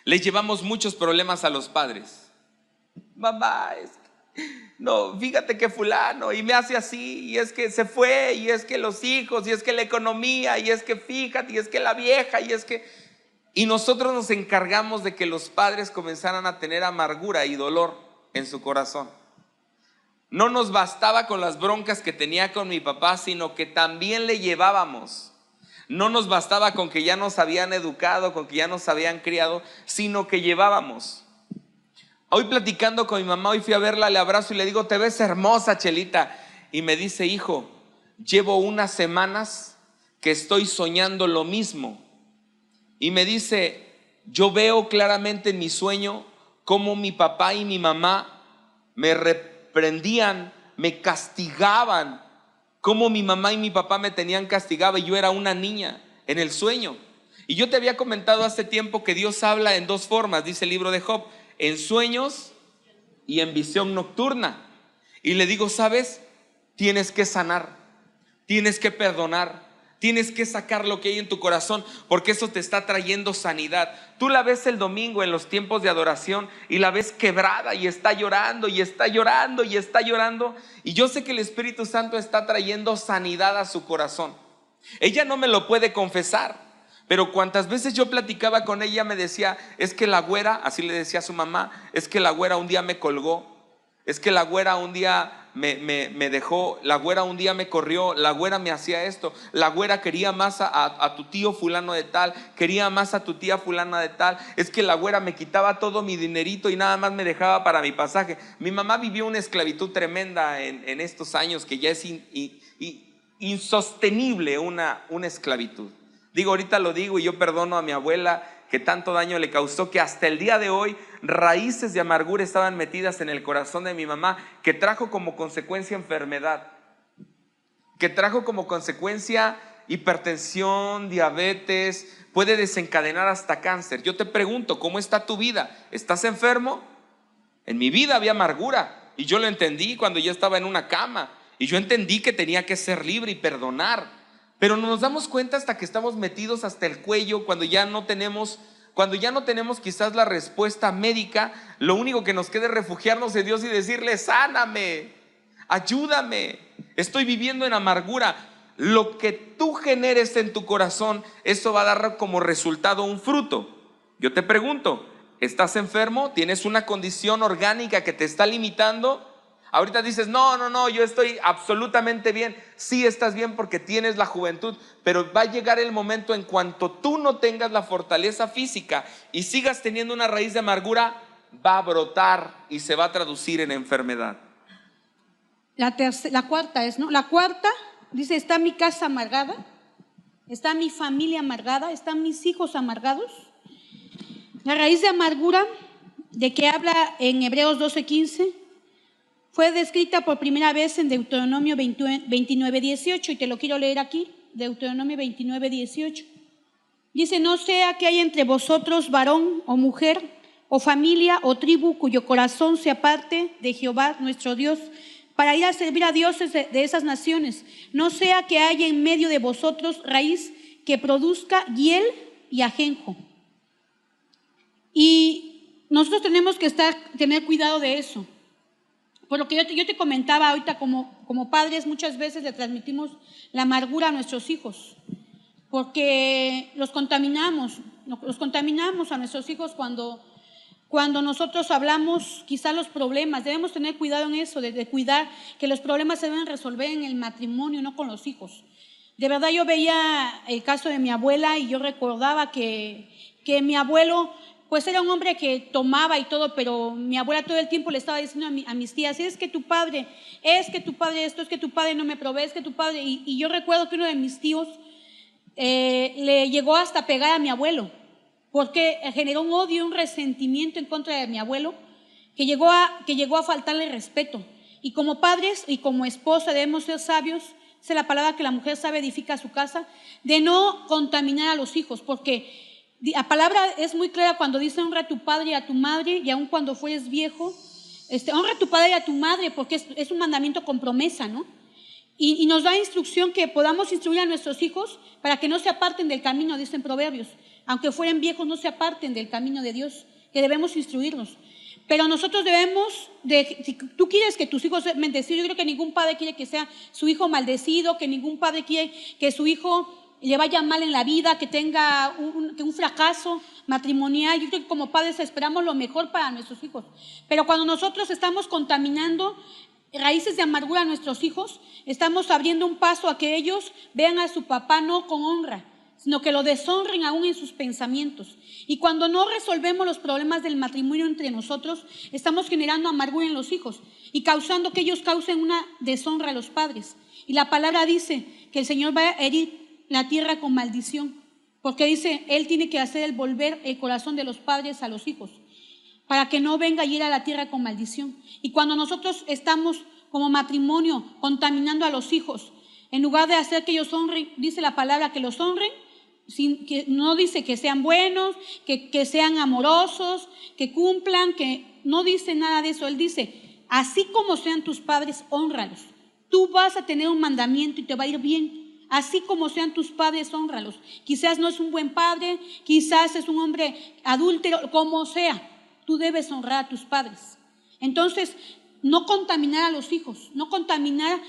les llevamos muchos problemas a los padres. Mamá, no, fíjate que fulano, y me hace así, y es que se fue, y es que los hijos, y es que la economía, y es que fíjate, y es que la vieja, y es que... Y nosotros nos encargamos de que los padres comenzaran a tener amargura y dolor en su corazón. No nos bastaba con las broncas que tenía con mi papá, sino que también le llevábamos. No nos bastaba con que ya nos habían educado, con que ya nos habían criado, sino que llevábamos. Hoy platicando con mi mamá, hoy fui a verla, le abrazo y le digo: te ves hermosa, Chelita. Y me dice: hijo, llevo unas semanas que estoy soñando lo mismo. Y me dice: yo veo claramente en mi sueño cómo mi papá y mi mamá me reprendían, me castigaban, cómo mi mamá y mi papá me tenían castigado y yo era una niña en el sueño. Y yo te había comentado hace tiempo que Dios habla en dos formas, dice el libro de Job: en sueños y en visión nocturna. Y le digo: ¿sabes? Tienes que sanar, tienes que perdonar, tienes que sacar lo que hay en tu corazón, porque eso te está trayendo sanidad. Tú la ves el domingo en los tiempos de adoración y la ves quebrada y está llorando y está llorando y está llorando. Y yo sé que el Espíritu Santo está trayendo sanidad a su corazón. Ella no me lo puede confesar, pero cuantas veces yo platicaba con ella me decía: es que la güera, así le decía a su mamá, es que la güera un día me colgó, es que la güera un día me dejó, la güera un día me corrió, la güera me hacía esto, la güera quería más a tu tío fulano de tal, quería más a tu tía fulana de tal, es que la güera me quitaba todo mi dinerito y nada más me dejaba para mi pasaje. Mi mamá vivió una esclavitud tremenda en estos años, que ya es insostenible una esclavitud. Digo, ahorita lo digo y yo perdono a mi abuela que tanto daño le causó, que hasta el día de hoy raíces de amargura estaban metidas en el corazón de mi mamá, que trajo como consecuencia enfermedad, que trajo como consecuencia hipertensión, diabetes, puede desencadenar hasta cáncer. Yo te pregunto, ¿cómo está tu vida? ¿Estás enfermo? En mi vida había amargura y yo lo entendí cuando ya estaba en una cama, y yo entendí que tenía que ser libre y perdonar. Pero no nos damos cuenta hasta que estamos metidos hasta el cuello, cuando ya no tenemos quizás la respuesta médica. Lo único que nos queda es refugiarnos en Dios y decirle: sáname, ayúdame, estoy viviendo en amargura. Lo que tú generes en tu corazón, eso va a dar como resultado un fruto. Yo te pregunto, ¿estás enfermo? ¿Tienes una condición orgánica que te está limitando? Ahorita dices, no, yo estoy absolutamente bien. Sí estás bien porque tienes la juventud, pero va a llegar el momento en cuanto tú no tengas la fortaleza física y sigas teniendo una raíz de amargura, va a brotar y se va a traducir en enfermedad. La cuarta es, ¿no? La cuarta dice, está mi casa amargada, está mi familia amargada, están mis hijos amargados. La raíz de amargura de que habla en Hebreos 12:15 fue descrita por primera vez en Deuteronomio 29:18 y te lo quiero leer aquí, Deuteronomio 29:18. Dice, no sea que haya entre vosotros varón o mujer o familia o tribu cuyo corazón se aparte de Jehová nuestro Dios para ir a servir a dioses de esas naciones. No sea que haya en medio de vosotros raíz que produzca hiel y ajenjo. Y nosotros tenemos que tener cuidado de eso. Por lo que yo te comentaba ahorita, como padres muchas veces le transmitimos la amargura a nuestros hijos, porque los contaminamos a nuestros hijos cuando nosotros hablamos quizás los problemas. Debemos tener cuidado en eso, de cuidar que los problemas se deben resolver en el matrimonio, no con los hijos. De verdad yo veía el caso de mi abuela y yo recordaba que mi abuelo pues era un hombre que tomaba y todo, pero mi abuela todo el tiempo le estaba diciendo a mis tías, es que tu padre esto, es que tu padre no me provee, es que tu padre, y yo recuerdo que uno de mis tíos le llegó hasta pegar a mi abuelo, porque generó un odio, un resentimiento en contra de mi abuelo, que llegó a faltarle respeto. Y como padres y como esposa debemos ser sabios, es la palabra que la mujer sabe edifica su casa, de no contaminar a los hijos, porque la palabra es muy clara cuando dice honra a tu padre y a tu madre, y aun cuando fueres viejo, honra a tu padre y a tu madre, porque es un mandamiento con promesa, ¿no? Y nos da instrucción que podamos instruir a nuestros hijos para que no se aparten del camino, dicen Proverbios. Aunque fueren viejos, no se aparten del camino de Dios, que debemos instruirlos. Pero nosotros debemos, si tú quieres que tus hijos sean bendecidos, yo creo que ningún padre quiere que sea su hijo maldecido, que ningún padre quiere que su hijo le vaya mal en la vida, que tenga un fracaso matrimonial. Yo creo que como padres esperamos lo mejor para nuestros hijos. Pero cuando nosotros estamos contaminando raíces de amargura a nuestros hijos, estamos abriendo un paso a que ellos vean a su papá no con honra, sino que lo deshonren aún en sus pensamientos. Y cuando no resolvemos los problemas del matrimonio entre nosotros, estamos generando amargura en los hijos y causando que ellos causen una deshonra a los padres. Y la palabra dice que el Señor va a herir la tierra con maldición, porque dice, Él tiene que hacer el volver el corazón de los padres a los hijos, para que no venga y hiera la tierra con maldición. Y cuando nosotros estamos como matrimonio contaminando a los hijos, en lugar de hacer que ellos honren, dice la palabra que los honren, que no dice que sean buenos, que sean amorosos, que cumplan, que no dice nada de eso. Él dice, así como sean tus padres, hónralos. Tú vas a tener un mandamiento y te va a ir bien. Así como sean tus padres, hónralos. Quizás no es un buen padre, quizás es un hombre adúltero, como sea, tú debes honrar a tus padres. Entonces, no contaminar a los hijos, no contaminar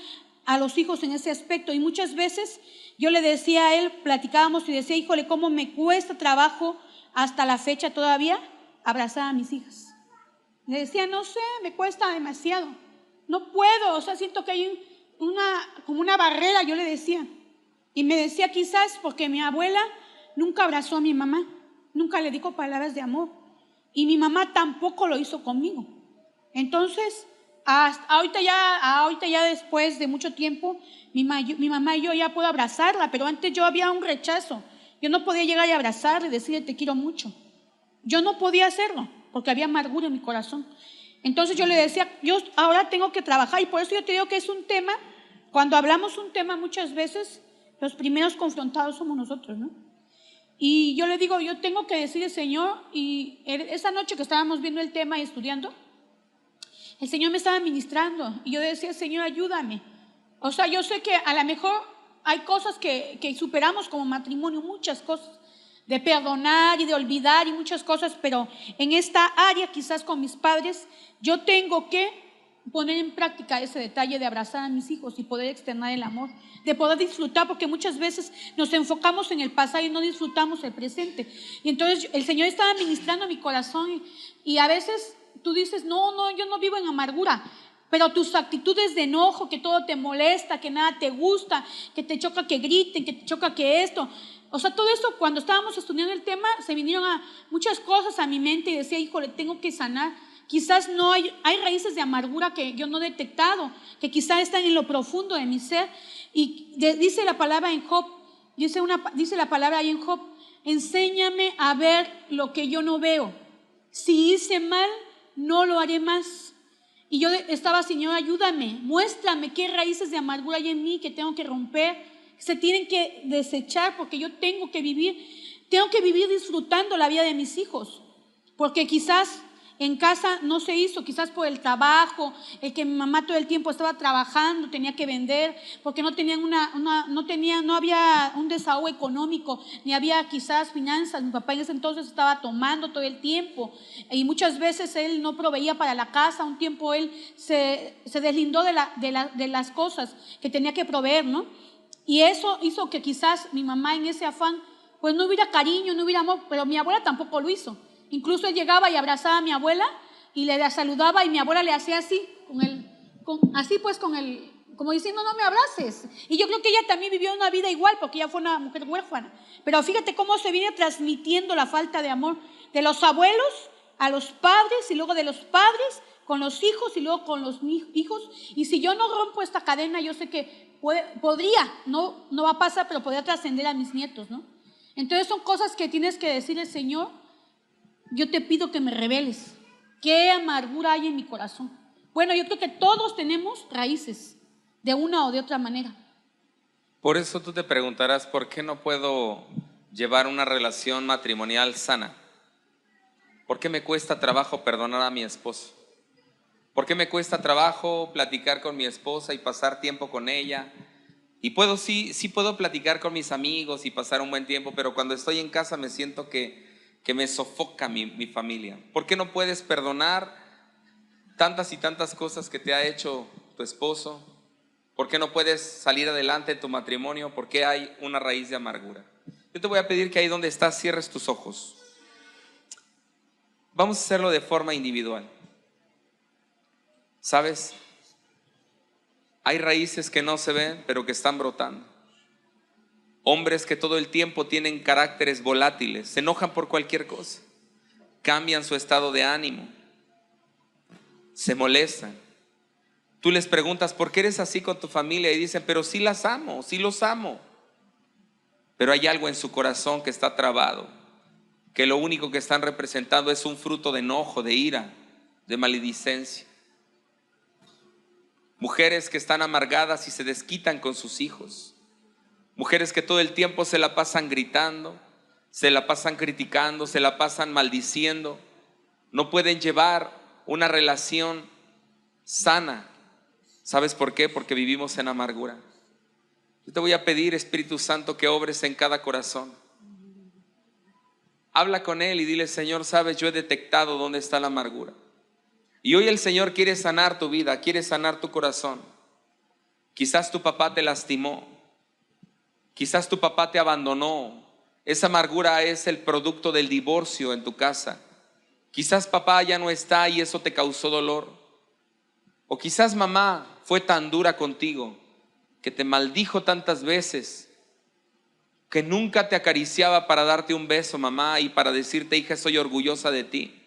a los hijos en ese aspecto. Y muchas veces yo le decía a él, platicábamos y decía, híjole, cómo me cuesta trabajo hasta la fecha todavía abrazar a mis hijas. Le decía, no sé, me cuesta demasiado, no puedo, o sea, siento que hay como una barrera, yo le decía. Y me decía, quizás porque mi abuela nunca abrazó a mi mamá, nunca le dijo palabras de amor, y mi mamá tampoco lo hizo conmigo. Entonces, ahorita ya después de mucho tiempo, mi mamá y yo ya puedo abrazarla, pero antes yo había un rechazo. Yo no podía llegar y abrazarla y decirle te quiero mucho. Yo no podía hacerlo porque había amargura en mi corazón. Entonces yo le decía, yo ahora tengo que trabajar, y por eso yo te digo que es un tema, cuando hablamos un tema muchas veces los primeros confrontados somos nosotros, ¿no? Y yo le digo, yo tengo que decirle, Señor, y esa noche que estábamos viendo el tema y estudiando, el Señor me estaba ministrando y yo decía, Señor, ayúdame. O sea, yo sé que a lo mejor hay cosas que superamos como matrimonio, muchas cosas, de perdonar y de olvidar y muchas cosas, pero en esta área quizás con mis padres, yo tengo que poner en práctica ese detalle de abrazar a mis hijos y poder externar el amor, de poder disfrutar, porque muchas veces nos enfocamos en el pasado y no disfrutamos el presente. Y entonces el Señor estaba ministrando mi corazón y a veces tú dices, no, yo no vivo en amargura. pero tus actitudes de enojo, que todo te molesta, que nada te gusta, que te choca que griten, que te choca que esto, o sea, todo eso, cuando estábamos estudiando el tema, se vinieron muchas cosas a mi mente y decía, híjole, tengo que sanar. Quizás no hay raíces de amargura que yo no he detectado, que quizás están en lo profundo de mi ser. Y dice la palabra en Job, dice la palabra ahí en Job, enséñame a ver lo que yo no veo. Si hice mal, no lo haré más. Y yo estaba, Señor, ayúdame, muéstrame qué raíces de amargura hay en mí que tengo que romper, se tienen que desechar, porque yo tengo que vivir disfrutando la vida de mis hijos, porque quizás en casa no se hizo, quizás por el trabajo, el que mi mamá todo el tiempo estaba trabajando, tenía que vender, porque no había un desahogo económico, ni había quizás finanzas. Mi papá en ese entonces estaba tomando todo el tiempo y muchas veces él no proveía para la casa. Un tiempo él se deslindó de las cosas que tenía que proveer, ¿no? Y eso hizo que quizás mi mamá en ese afán pues no hubiera cariño, no hubiera amor, pero mi abuela tampoco lo hizo. Incluso él llegaba y abrazaba a mi abuela y le saludaba, y mi abuela le hacía así, como diciendo, no me abraces. Y yo creo que ella también vivió una vida igual, porque ella fue una mujer huérfana. Pero fíjate cómo se viene transmitiendo la falta de amor de los abuelos a los padres, y luego de los padres con los hijos, y luego con los hijos. Y si yo no rompo esta cadena, yo sé que podría, no va a pasar, pero podría trascender a mis nietos, ¿no? Entonces son cosas que tienes que decirle, Señor, yo te pido que me reveles qué amargura hay en mi corazón. Bueno, yo creo que todos tenemos raíces de una o de otra manera. Por eso tú te preguntarás, ¿por qué no puedo llevar una relación matrimonial sana? ¿Por qué me cuesta trabajo perdonar a mi esposo? ¿Por qué me cuesta trabajo platicar con mi esposa y pasar tiempo con ella? Y sí puedo platicar con mis amigos y pasar un buen tiempo, pero cuando estoy en casa me siento que me sofoca mi familia. ¿Por qué no puedes perdonar tantas y tantas cosas que te ha hecho tu esposo? ¿Por qué no puedes salir adelante en tu matrimonio? ¿Por qué hay una raíz de amargura? Yo te voy a pedir que ahí donde estás cierres tus ojos. Vamos a hacerlo de forma individual. ¿Sabes? Hay raíces que no se ven, pero que están brotando. Hombres que todo el tiempo tienen caracteres volátiles, se enojan por cualquier cosa, cambian su estado de ánimo, se molestan. Tú les preguntas, ¿por qué eres así con tu familia? Y dicen, pero sí las amo, sí los amo. Pero hay algo en su corazón que está trabado, que lo único que están representando es un fruto de enojo, de ira, de maledicencia. Mujeres que están amargadas y se desquitan con sus hijos. Mujeres que todo el tiempo se la pasan gritando, se la pasan criticando, se la pasan maldiciendo. No pueden llevar una relación sana. ¿Sabes por qué? Porque vivimos en amargura. Yo te voy a pedir, Espíritu Santo, que obres en cada corazón. Habla con Él y dile, Señor, sabes, yo he detectado dónde está la amargura. Y hoy el Señor quiere sanar tu vida, quiere sanar tu corazón. Quizás tu papá te lastimó. Quizás tu papá te abandonó. Esa amargura es el producto del divorcio en tu casa. Quizás papá ya no está y eso te causó dolor. O quizás mamá fue tan dura contigo que te maldijo tantas veces, que nunca te acariciaba para darte un beso, mamá, y para decirte, hija, estoy orgullosa de ti.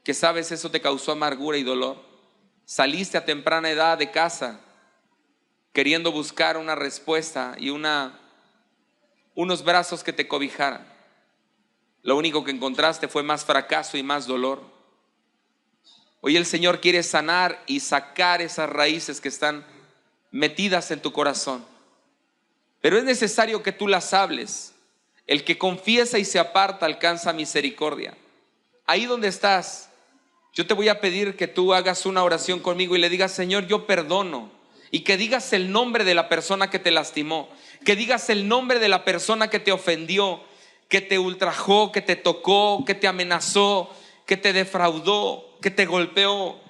Que sabes, eso te causó amargura y dolor. Saliste a temprana edad de casa queriendo buscar una respuesta y unos brazos que te cobijaran. Lo único que encontraste fue más fracaso y más dolor. Hoy el Señor quiere sanar y sacar esas raíces que están metidas en tu corazón. Pero es necesario que tú las hables. El que confiesa y se aparta alcanza misericordia. Ahí donde estás, yo te voy a pedir que tú hagas una oración conmigo y le digas, Señor, yo perdono. Y que digas el nombre de la persona que te lastimó, que digas el nombre de la persona que te ofendió, que te ultrajó, que te tocó, que te amenazó, que te defraudó, que te golpeó.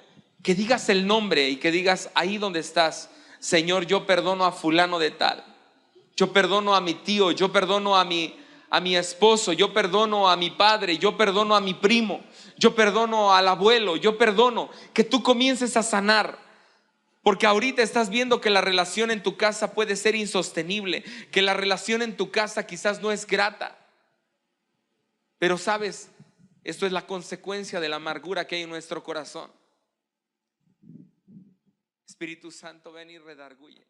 Que digas el nombre y que digas ahí donde estás, Señor, yo perdono a fulano de tal, yo perdono a mi tío, yo perdono a mi a mi esposo, yo perdono a mi padre, yo perdono a mi primo, yo perdono al abuelo, yo perdono. Que tú comiences a sanar. Porque ahorita estás viendo que la relación en tu casa puede ser insostenible, que la relación en tu casa quizás no es grata. Pero sabes, esto es la consecuencia de la amargura que hay en nuestro corazón. Espíritu Santo, ven y redarguye.